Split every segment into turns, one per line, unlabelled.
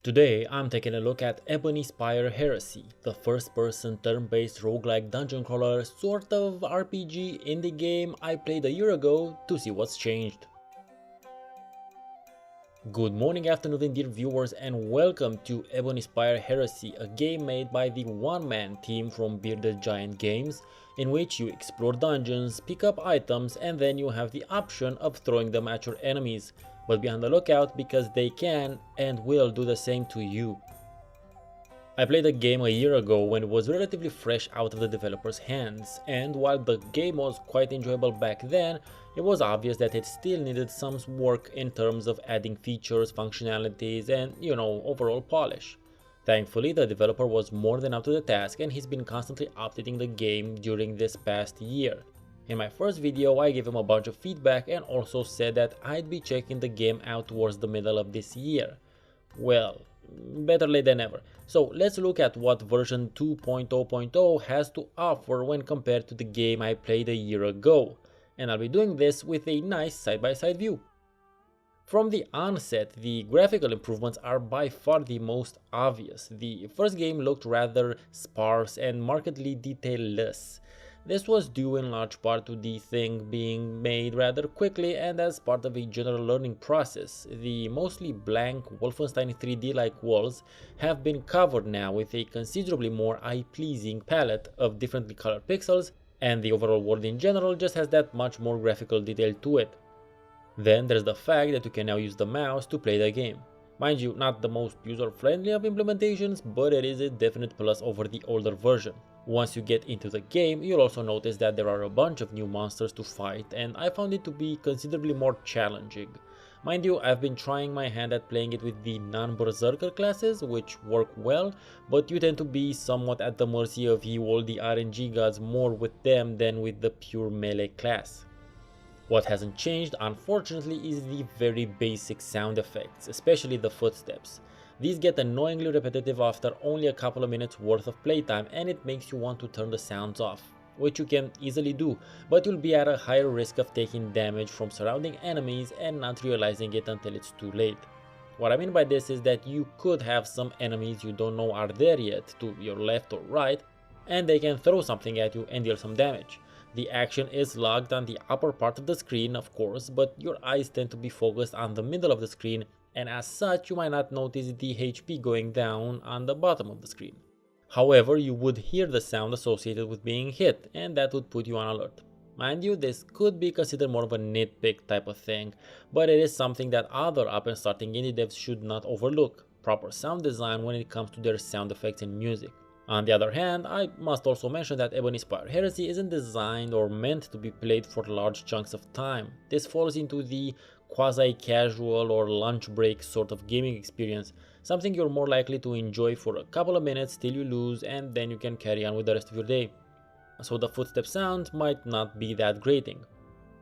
Today, I'm taking a look at Ebony Spire Heresy, the first-person turn-based roguelike dungeon crawler sort of RPG indie game I played a year ago to see what's changed. Good morning, afternoon, dear viewers, and welcome to Ebony Spire Heresy, a game made by the one-man team from Bearded Giant Games, in which you explore dungeons, pick up items, and then you have the option of throwing them at your enemies. But be on the lookout because they can and will do the same to you. I played the game a year ago when it was relatively fresh out of the developer's hands, and while the game was quite enjoyable back then, it was obvious that it still needed some work in terms of adding features, functionalities, and overall polish. Thankfully, the developer was more than up to the task and he's been constantly updating the game during this past year. In my first video, I gave him a bunch of feedback and also said that I'd be checking the game out towards the middle of this year. Well, better late than never. So let's look at what version 2.0.0 has to offer when compared to the game I played a year ago. And I'll be doing this with a nice side-by-side view. From the onset, the graphical improvements are by far the most obvious. The first game looked rather sparse and markedly detailless. This was due in large part to the thing being made rather quickly and as part of a general learning process. The mostly blank Wolfenstein 3D-like walls have been covered now with a considerably more eye-pleasing palette of differently colored pixels, and the overall world in general just has that much more graphical detail to it. Then there's the fact that you can now use the mouse to play the game. Mind you, not the most user-friendly of implementations, but it is a definite plus over the older version. Once you get into the game, you'll also notice that there are a bunch of new monsters to fight, and I found it to be considerably more challenging. Mind you, I've been trying my hand at playing it with the non-berserker classes, which work well, but you tend to be somewhat at the mercy of all the RNG gods more with them than with the pure melee class. What hasn't changed, unfortunately, is the very basic sound effects, especially the footsteps. These get annoyingly repetitive after only a couple of minutes worth of playtime, and it makes you want to turn the sounds off, which you can easily do, but you'll be at a higher risk of taking damage from surrounding enemies and not realizing it until it's too late. What I mean by this is that you could have some enemies you don't know are there yet to your left or right, and they can throw something at you and deal some damage. The action is logged on the upper part of the screen, of course, but your eyes tend to be focused on the middle of the screen, and as such you might not notice the HP going down on the bottom of the screen. However, you would hear the sound associated with being hit, and that would put you on alert. Mind you, this could be considered more of a nitpick type of thing, but it is something that other up and starting indie devs should not overlook: proper sound design when it comes to their sound effects in music. On the other hand, I must also mention that Ebony Spire Heresy isn't designed or meant to be played for large chunks of time. This falls into the quasi-casual or lunch break sort of gaming experience, something you're more likely to enjoy for a couple of minutes till you lose, and then you can carry on with the rest of your day. So the footstep sound might not be that grating.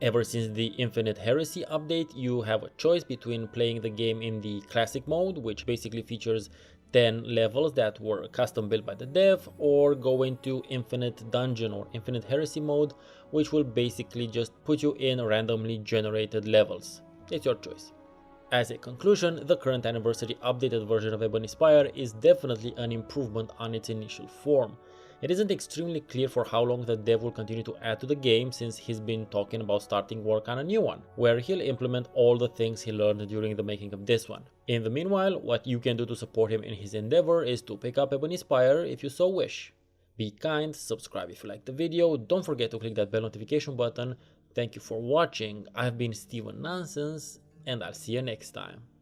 Ever since the Infinite Heresy update, you have a choice between playing the game in the classic mode, which basically features 10 levels that were custom built by the dev, or go into Infinite Dungeon or Infinite Heresy mode, which will basically just put you in randomly generated levels. It's your choice. As a conclusion, the current anniversary updated version of Ebony Spire is definitely an improvement on its initial form. It isn't extremely clear for how long the dev will continue to add to the game, since he's been talking about starting work on a new one, where he'll implement all the things he learned during the making of this one. In the meanwhile, what you can do to support him in his endeavor is to pick up Ebony Spire if you so wish. Be kind, subscribe if you liked the video, don't forget to click that bell notification button. Thank you for watching. I've been Steven Nonsense, and I'll see you next time.